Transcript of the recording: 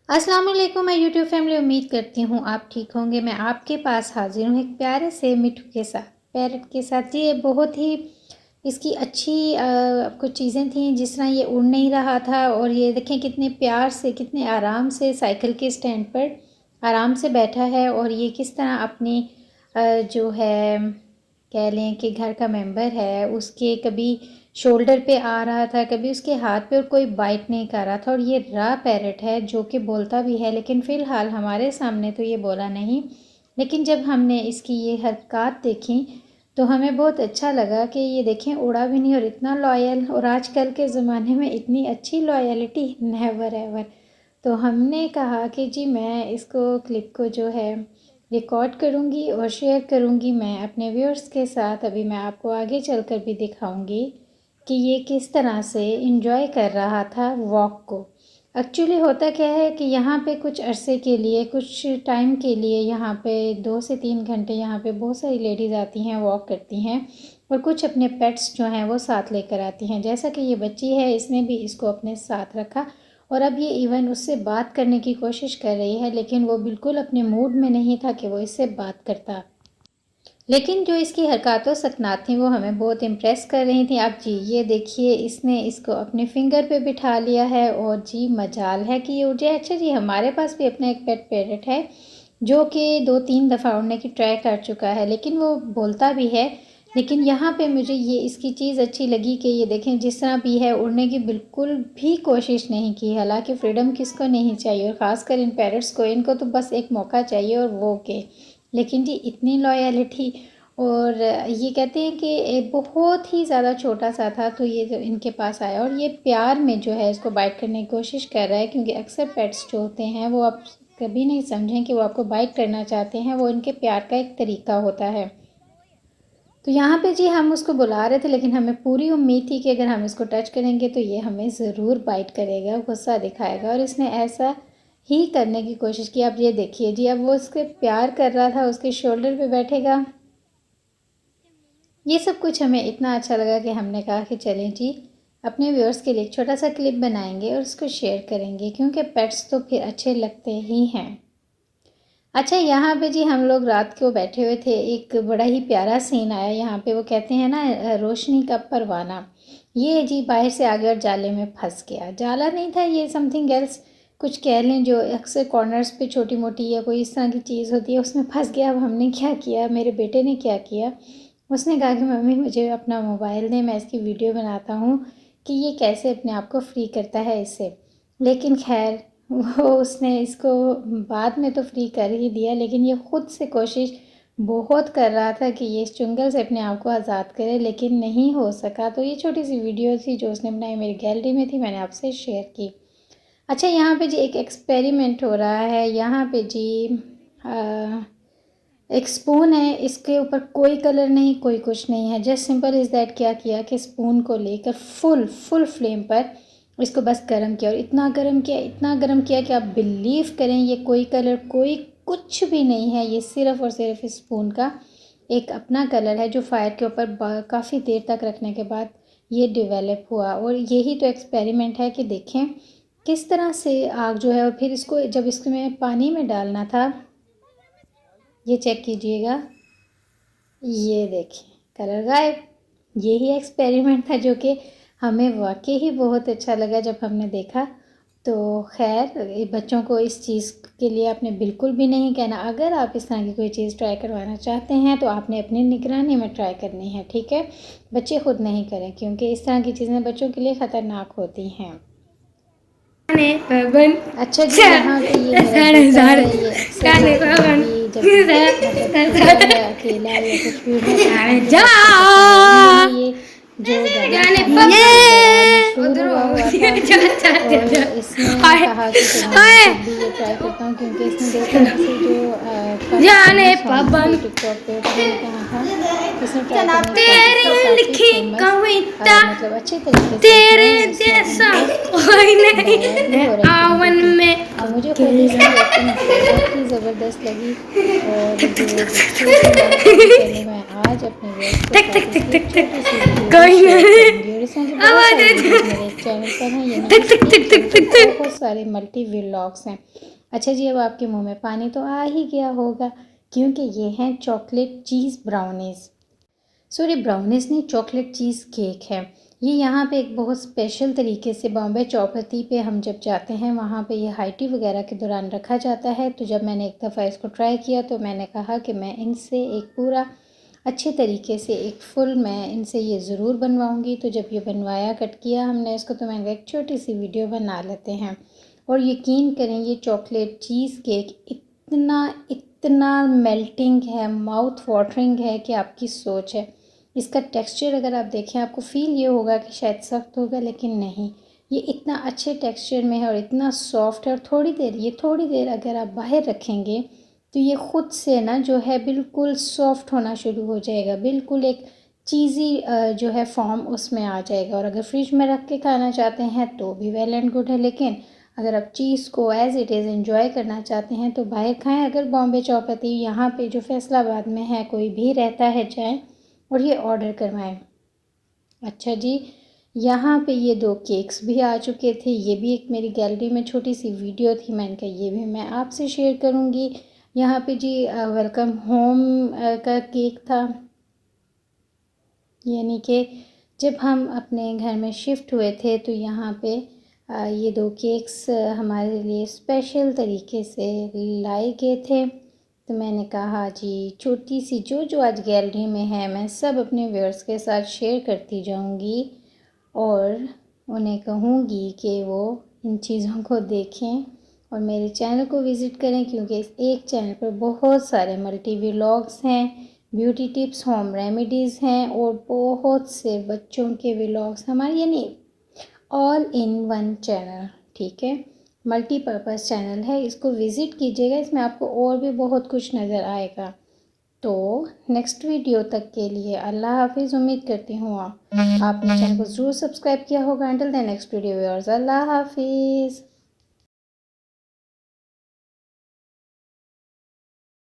अस्सलाम वालेकुम मैं यूट्यूब फैमिली उम्मीद करती हूँ आप ठीक होंगे। मैं आपके पास हाजिर हूँ एक प्यारे से मिठू के साथ, पैरट के साथ। ये बहुत ही इसकी अच्छी कुछ चीज़ें थी। जिस तरह ये उड़ नहीं रहा था और ये देखें कितने प्यार से कितने आराम से साइकिल के स्टैंड पर आराम से बैठा है। और ये किस तरह अपनी जो है कह लें कि घर का मेंबर है उसके कभी शोल्डर पे आ रहा था, कभी उसके हाथ पे, और कोई बाइट नहीं कर रहा था। और ये रा पैरट है जो कि बोलता भी है, लेकिन फ़िलहाल हमारे सामने तो ये बोला नहीं। लेकिन जब हमने इसकी ये हरकत देखी तो हमें बहुत अच्छा लगा कि ये देखें उड़ा भी नहीं और इतना लॉयल। और आजकल के ज़माने में इतनी अच्छी लॉयलिटी नेवर एवर। तो हमने कहा कि जी मैं इसको क्लिप को जो है रिकॉर्ड करूँगी और शेयर करूँगी मैं अपने व्यूअर्स के साथ। अभी मैं आपको आगे चलकर भी दिखाऊँगी कि ये किस तरह से इंजॉय कर रहा था वॉक को। एक्चुअली होता क्या है कि यहाँ पे कुछ अरसे के लिए, कुछ टाइम के लिए, यहाँ पे 2 से 3 घंटे यहाँ पे बहुत सारी लेडीज़ आती हैं, वॉक करती हैं और कुछ अपने पेट्स जो हैं वो साथ लेकर आती हैं। जैसा कि ये बच्ची है, इसने भी इसको अपने साथ रखा और अब ये इवन उससे बात करने की कोशिश कर रही है, लेकिन वो बिल्कुल अपने मूड में नहीं था कि वो इससे बात करता। लेकिन जो इसकी हरकतों सकनात थी वो हमें बहुत इम्प्रेस कर रही थी। अब जी ये देखिए इसने इसको अपने फिंगर पे बिठा लिया है और जी मजाल है कि ये उड़ जाए। अच्छा जी हमारे पास भी अपना एक पेट पैरट है जो कि 2-3 दफ़ा उड़ने की ट्राई कर चुका है, लेकिन वो बोलता भी है। लेकिन यहाँ पे मुझे ये इसकी चीज़ अच्छी लगी कि ये देखें जिस तरह भी है उड़ने की बिल्कुल भी कोशिश नहीं की। हालांकि फ्रीडम किसको नहीं चाहिए, और ख़ासकर इन पैरट्स को, इनको तो बस एक मौका चाहिए और वो के। लेकिन जी इतनी लॉयलिटी। और ये कहते हैं कि बहुत ही ज़्यादा छोटा सा था तो ये जो इनके पास आया और ये प्यार में जो है इसको बाइट करने की कोशिश कर रहा है, क्योंकि अक्सर पेट्स जो होते हैं वो आप कभी नहीं समझें कि वो आपको बाइट करना चाहते हैं, वो इनके प्यार का एक तरीका होता है। तो यहाँ पे जी हम उसको बुला रहे थे, लेकिन हमें पूरी उम्मीद थी कि अगर हम इसको टच करेंगे तो ये हमें ज़रूर बाइट करेगा, गुस्सा दिखाएगा, और इसने ऐसा ही करने की कोशिश की। अब ये देखिए जी, अब वो उसके प्यार कर रहा था, उसके शोल्डर पे बैठेगा। ये सब कुछ हमें इतना अच्छा लगा कि हमने कहा कि चलें जी अपने व्यूअर्स के लिए एक छोटा सा क्लिप बनाएंगे और उसको शेयर करेंगे, क्योंकि पेट्स तो फिर अच्छे लगते ही हैं। अच्छा यहाँ पे जी हम लोग रात को बैठे हुए थे, एक बड़ा ही प्यारा सीन आया यहाँ पे। वो कहते हैं ना रोशनी का परवाना। ये जी बाहर से आ गया और जाले में फंस गया। जाला नहीं था ये, समथिंग एल्स कुछ कह लें, जो अक्सर कॉर्नर्स पे छोटी मोटी या कोई इस तरह की चीज़ होती है, उसमें फंस गया। अब हमने क्या किया, मेरे बेटे ने क्या किया, उसने कहा कि मम्मी मुझे अपना मोबाइल दे, मैं इसकी वीडियो बनाता हूँ कि ये कैसे अपने आप को फ्री करता है इससे। लेकिन खैर वो उसने इसको बाद में तो फ्री कर ही दिया, लेकिन ये ख़ुद से कोशिश बहुत कर रहा था कि ये इस चुंगल से अपने आप को आज़ाद करे, लेकिन नहीं हो सका। तो ये छोटी सी वीडियो थी जो उसने बनाई, मेरी गैलरी में थी, मैंने आपसे शेयर की। अच्छा यहाँ पे जी एक एक्सपेरिमेंट हो रहा है। यहाँ पे जी एक स्पून है, इसके ऊपर कोई कलर नहीं, कोई कुछ नहीं है, जस्ट सिंपल इज़ दैट। क्या किया कि स्पून को लेकर फुल फ्लेम पर इसको बस गर्म किया, और इतना गर्म किया, इतना गर्म किया कि आप बिलीव करें ये कोई कलर कोई कुछ भी नहीं है। ये सिर्फ़ और सिर्फ स्पून का एक अपना कलर है जो फायर के ऊपर काफ़ी देर तक रखने के बाद ये डेवलप हुआ। और यही तो एक्सपेरिमेंट है कि देखें किस तरह से आग जो है। और फिर इसको जब इसमें पानी में डालना था, ये चेक कीजिएगा, ये देखिए कलर गायब। यही एक्सपेरिमेंट था जो कि हमें वाकई ही बहुत अच्छा लगा जब हमने देखा। तो खैर बच्चों को इस चीज़ के लिए आपने बिल्कुल भी नहीं कहना। अगर आप इस तरह की कोई चीज़ ट्राई करवाना चाहते हैं तो आपने अपनी निगरानी में ट्राई करनी है, ठीक है। बच्चे खुद नहीं करें, क्योंकि इस तरह की चीज़ें बच्चों के लिए ख़तरनाक होती हैं। अच्छा जी यहाँ पे ये मेरा बेटा है, ये अक्सर भी जब मतलब है अकेला या कुछ भी ये जो गाना था ना बड़ा मशहूर हुआ था। और इसने कहा कि फिर मैं खुद भी ये ट्राई करता हूँ, क्योंकि इसने देखा ऐसे जो टिकटॉक पे कहा था, इसने ट्राई करने की मतलब अच्छे तरीके से तो मुझे खुद इसकी एक्टिंग बहुत ही ज़बरदस्त लगी। और ये जिससे कि मैंने कहा कि चलो मैं आज अपने व्यूअर्स के साथ इसकी एक छोटी सी वीडियो भी शेयर करूँगी। और इस तरह के बहुत सारे वीडियोज़ मेरे चैनल पर हैं, यानी कि एक चैनल पर बहुत सारे मल्टी व्लॉग्स हैं। अच्छा जी, अब आपके मुंह में पानी तो आ ही गया होगा, क्योंकि ये हैं चॉकलेट चीज़ ब्राउनीज़। सॉरी, ब्राउनीज़ नहीं, चॉकलेट चीज़ केक है ये। यहाँ पे एक बहुत स्पेशल तरीके से बॉम्बे चौपती पे हम जब जाते हैं वहाँ पे ये हाई टी वगैरह के दौरान रखा जाता है। तो जब मैंने एक दफ़ा इसको ट्राई किया तो मैंने कहा कि मैं इनसे एक पूरा अच्छे तरीके से एक फुल मैं इनसे ये ज़रूर बनवाऊँगी। तो जब ये बनवाया, कट किया हमने इसको, तो मैंने एक छोटी सी वीडियो बना लेते हैं। और यकीन करें, ये चॉकलेट चीज़ केक इतना इतना मेल्टिंग है, माउथ वाटरिंग है कि आपकी सोच है। इसका टेक्सचर अगर आप देखें, आपको फ़ील ये होगा कि शायद सख्त होगा, लेकिन नहीं, ये इतना अच्छे टेक्सचर में है और इतना सॉफ्ट है। और थोड़ी देर अगर आप बाहर रखेंगे तो ये ख़ुद से ना जो है बिल्कुल सॉफ्ट होना शुरू हो जाएगा, बिल्कुल एक चीज़ी जो है फॉर्म उसमें आ जाएगा। और अगर फ्रिज में रख के खाना चाहते हैं तो भी वेल एंड गुड है, लेकिन अगर आप चीज़ को एज़ इट इज़ एंजॉय करना चाहते हैं तो बाहर खाएं। अगर बॉम्बे चौपती यहाँ पे जो फैसलाबाद में है कोई भी रहता है जाएं और ये ऑर्डर करवाएं। अच्छा जी, यहाँ पे ये 2 केक्स भी आ चुके थे। ये भी एक मेरी गैलरी में छोटी सी वीडियो थी, मैंने कहा ये भी मैं आपसे शेयर करूँगी। यहाँ पे जी वेलकम होम का केक था, यानी कि जब हम अपने घर में शिफ्ट हुए थे तो यहाँ पे ये 2 केक्स हमारे लिए स्पेशल तरीके से लाए गए थे। तो मैंने कहा जी, छोटी सी जो आज गैलरी में है मैं सब अपने व्यूअर्स के साथ शेयर करती जाऊंगी और उन्हें कहूँगी कि वो इन चीज़ों को देखें और मेरे चैनल को विज़िट करें, क्योंकि इस एक चैनल पर बहुत सारे मल्टी व्लॉग्स हैं, ब्यूटी टिप्स, होम रेमेडीज़ हैं और बहुत से बच्चों के व्लॉग्स हमारे, यानी ऑल इन वन चैनल। ठीक है, मल्टीपर्पज़ चैनल है, इसको विज़िट कीजिएगा, इसमें आपको और भी बहुत कुछ नज़र आएगा। तो नेक्स्ट वीडियो तक के लिए अल्लाह हाफिज़। उम्मीद करती हूँ आपने चैनल को ज़रूर सब्सक्राइब किया होगा। Until the next video viewers, अल्लाह हाफिज़।